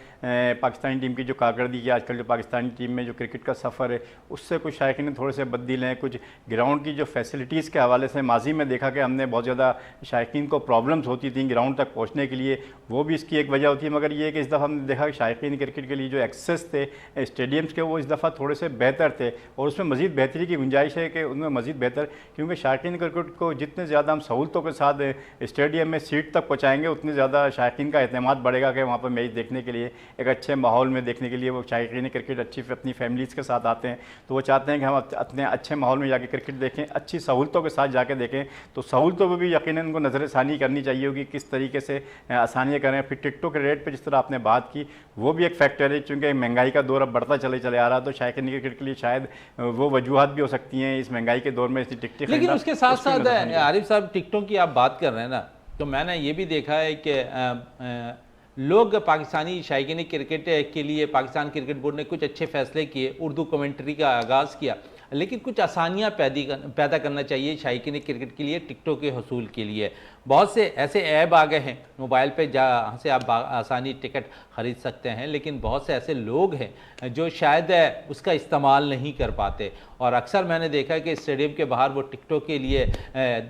पाकिस्तानी टीम की जो कारकर्दगी है, आजकल जो पाकिस्तानी टीम में जो क्रिकेट का सफ़र है उससे कुछ शायकीन थोड़े से बददिल हैं। कुछ ग्राउंड की जो फैसिलिटीज़ के हवाले से माजी में देखा कि हमने बहुत ज़्यादा शायकीन को प्रॉब्लम्स होती थी ग्राउंड तक पहुँचने के लिए, वो भी इसकी एक वजह होती है। मगर ये कि इस दफ़ा हमने देखा कि शायकीन क्रिकेट के लिए जो एक्सेस थे स्टेडियम्स के, वो इस दफ़ा थोड़े से बेहतर थे और उसमें मज़ीद बेहतरी की गुंजाइश है कि उनमें मज़ीद बेहतर, क्योंकि शायकीन क्रिकेट को जितने ज़्यादा हम सहूलतों के साथ स्टेडियम में सीट तक पहुँचाएँगे उतने ज़्यादा शायकीन का एतमाद बढ़ेगा कि वहाँ पर मैच देखने के लिए, एक अच्छे माहौल में देखने के लिए वो शायकीन क्रिकेट अच्छी अपनी फैमिलीज़ के साथ आते हैं। तो वो चाहते हैं कि हम अपने अच्छे माहौल में जाके क्रिकेट देखें, अच्छी सहूलतों के साथ जाके देखें। तो सहूलतों पर भी यकीनन उनको नज़रसानी करनी चाहिए होगी, किस तरीके से आसानियाँ करें। फिर टिकटों के रेट पर जिस तरह आपने बात की, वो भी एक फैक्टर है, चूँकि महंगाई का दौर अब बढ़ता चले आ रहा है। तो शायकीन क्रिकेट के लिए शायद वो वजूहत भी हो सकती हैं इस महंगाई के दौर में इतनी टिकटें। लेकिन उसके साथ साथ आरिफ साहब, टिकटों की आप बात कर रहे हैं ना, तो मैंने ये भी देखा है कि लोग पाकिस्तानी शायकीन क्रिकेट के लिए पाकिस्तान क्रिकेट बोर्ड ने कुछ अच्छे फैसले किए, उर्दू कमेंट्री का आगाज़ किया, लेकिन कुछ आसानियाँ पैदा करना चाहिए शायकीन क्रिकेट के लिए टिकटों के हसूल के लिए। बहुत से ऐसे ऐप आ गए हैं मोबाइल पे जहाँ से आप आसानी टिकट ख़रीद सकते हैं, लेकिन बहुत से ऐसे लोग हैं जो शायद उसका इस्तेमाल नहीं कर पाते। और अक्सर मैंने देखा है कि स्टेडियम के बाहर वो टिकटों के लिए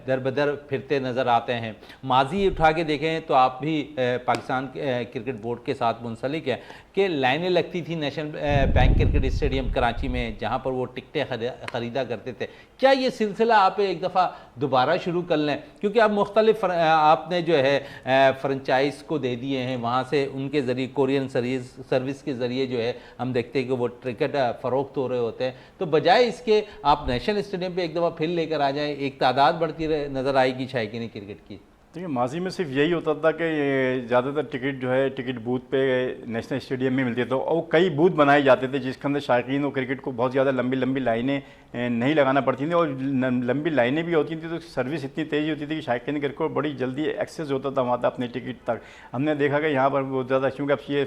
दर बदर फिरते नज़र आते हैं। माजी उठा के देखें तो आप भी पाकिस्तान क्रिकेट बोर्ड के साथ मुंसलिक है कि लाइनें लगती थी national bank cricket stadium Karachi में, जहाँ पर वो टिकटें ख़रीदा करते थे। क्या ये सिलसिला आप एक दफ़ा दोबारा शुरू कर लें, क्योंकि आप मुख्तलिफ आपने जो है फ्रेंचाइज को दे दिए हैं, वहाँ से उनके ज़रिए कोरियन सर्विस के ज़रिए जो है हम देखते हैं कि वो टिकट फ़रोख्त हो रहे होते हैं। तो बजाय इसके आप नेशनल स्टेडियम पे एक दफ़ा फिर लेकर आ जाएं, एक तादाद बढ़ती नज़र आएगी शायकीन क्रिकेट की। देखिए, माजी में सिर्फ यही होता था कि ज़्यादातर टिकट जो है टिकट बूथ पे नेशनल स्टेडियम में मिलती है, तो और कई बूथ बनाए जाते थे जिसके अंदर शायकीन और क्रिकेट को बहुत ज़्यादा लंबी लंबी लाइनें नहीं लगाना पड़ती थी। और लंबी लाइनें भी होती थी तो सर्विस इतनी तेज़ी होती थी कि शायकीन क्रिकेट को बड़ी जल्दी एक्सेस होता था वहाँ तक अपने टिकट तक। हमने देखा कि यहाँ पर बहुत ज़्यादा, क्योंकि अब ये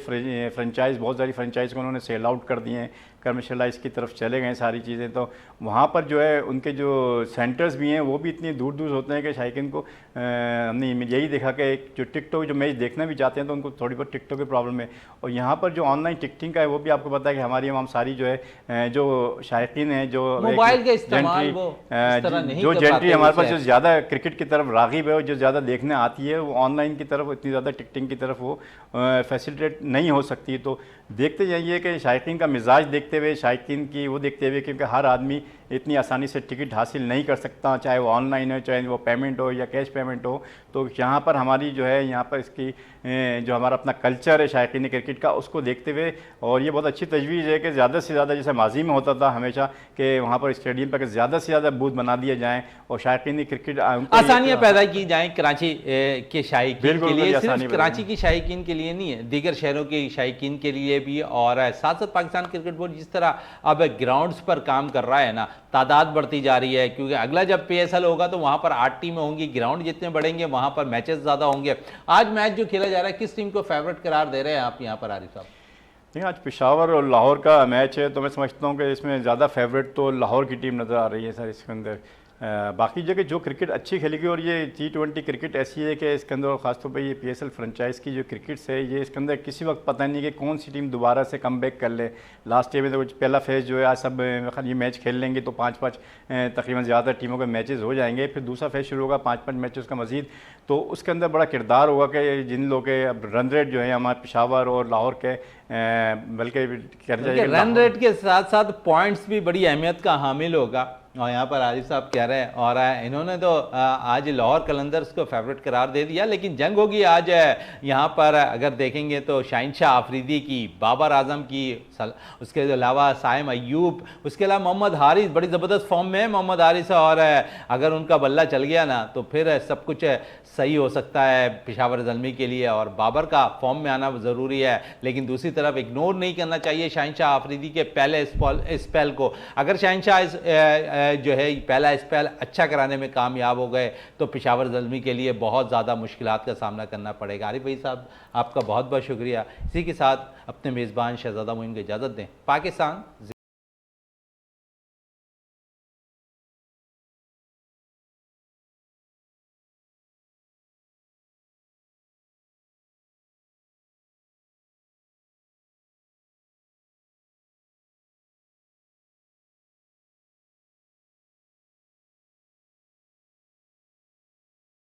फ्रेंचाइज़ बहुत सारी फ्रेंचाइज़ को उन्होंने सेल आउट कर दिए हैं, कमर्शलाइज की तरफ चले गए सारी चीज़ें। तो वहाँ पर जो है उनके जो सेंटर्स भी हैं वो भी इतनी दूर दूर होते हैं कि शायकीन को हमने यही देखा कि जो टिकटॉक जो मैच देखना भी चाहते हैं तो उनको थोड़ी बहुत टिकटॉक की प्रॉब्लम है। और यहाँ पर जो ऑनलाइन टिकटिंग का है वो भी आपको पता है कि हमारी हम सारी जो है जो शायकीन है जो मोबाइल का इस्तेमाल जो जेंट्री हमारे पास जो ज़्यादा क्रिकेट की तरफ राग़िब है और जो ज़्यादा देखने आती है, वो ऑनलाइन की तरफ इतनी ज़्यादा टिकटिंग की तरफ वो फैसिलिटेट नहीं हो सकती। तो देखते जाइए कि शायकीन का मिजाज देखते हुए, शायकीन की वो देखते हुए, क्योंकि हर आदमी इतनी आसानी से टिकट हासिल नहीं कर सकता, चाहे वो ऑनलाइन हो, चाहे वो पेमेंट हो या कैश पेमेंट हो। तो यहाँ पर हमारी जो है यहाँ पर इसकी जो हमारा अपना कल्चर है शायकीन क्रिकेट का, उसको देखते हुए, और ये बहुत अच्छी तजवीज़ है कि ज़्यादा से ज़्यादा, जैसे माजी में होता था हमेशा कि वहाँ पर स्टेडियम पर ज़्यादा से ज़्यादा बूथ बना दिए जाएँ और शायकीन क्रिकेट आसानियाँ पैदा की जाएँ कराची के शायकीन के लिए, सिर्फ कराची की शायकीन के लिए नहीं है, दीगर शहरों के शायकीन के लिए भी। और साथ साथ पाकिस्तान क्रिकेट बोर्ड जिस तरह अब ग्राउंड्स पर काम कर रहा है ना, तादाद बढ़ती जा रही है, क्योंकि अगला जब PSL होगा तो वहाँ पर 8 टीमें होंगी, ग्राउंड जितने बढ़ेंगे वहाँ पर मैचेस ज़्यादा होंगे। आज मैच जो खेला जा रहा है, किस टीम को फेवरेट करार दे रहे हैं आप यहाँ पर आरिफ साहब? नहीं, आज पेशावर और लाहौर का मैच है, तो मैं समझता हूँ कि इसमें ज़्यादा फेवरेट तो लाहौर की टीम नज़र आ रही है सर इसके अंदर। बाकी जगह जो क्रिकेट अच्छी खेलेगी, और ये T20 क्रिकेट ऐसी है कि इसके अंदर ख़ासतौर पर ये PSL फ्रेंचाइज की जो क्रिकेट्स है, ये इसके अंदर किसी वक्त पता नहीं कि कौन सी टीम दोबारा से कम बैक कर ले। लास्ट ईयर में तो पहला फेज़ जो है आज सब ये मैच खेल लेंगे तो 5-5 तकरीबन ज़्यादा टीमों के मैचेस हो जाएंगे। फिर दूसरा फेज़ शुरू होगा 5-5 मैचेस का मज़ीद, तो उसके अंदर बड़ा किरदार होगा कि जिन लोगों के अब रन रेट जो है हमारे पेशावर और लाहौर के, बल्कि रन रेट के साथ साथ पॉइंट्स भी बड़ी अहमियत का हामिल होगा। और यहाँ पर आरिफ साहब कह रहे हैं, और इन्होंने तो आज लाहौर कलंदर्स को फेवरेट करार दे दिया, लेकिन जंग होगी आज यहाँ पर। अगर देखेंगे तो शाहिनशाह आफरीदी की, बाबर आजम की, उसके अलावा साइम अयूब, उसके अलावा मोहम्मद हारिस बड़ी ज़बरदस्त फॉर्म में है मोहम्मद हारिस। और अगर उनका बल्ला चल गया ना तो फिर सब कुछ सही हो सकता है पेशावर ज़ल्मी के लिए, और बाबर का फॉर्म में आना ज़रूरी है। लेकिन दूसरी तरफ इग्नोर नहीं करना चाहिए शाहिनशाह आफरीदी के पहले स्पेल को। अगर शाहिनशाह जो है पहला स्पेल अच्छा कराने में कामयाब हो गए तो पेशावर ज़ल्मी के लिए बहुत ज़्यादा मुश्किलात का सामना करना पड़ेगा। आरिफ भाई साहब, आपका बहुत बहुत शुक्रिया। इसी के साथ अपने मेज़बान शहज़ादा मोइन को इजाज़त दें। पाकिस्तान।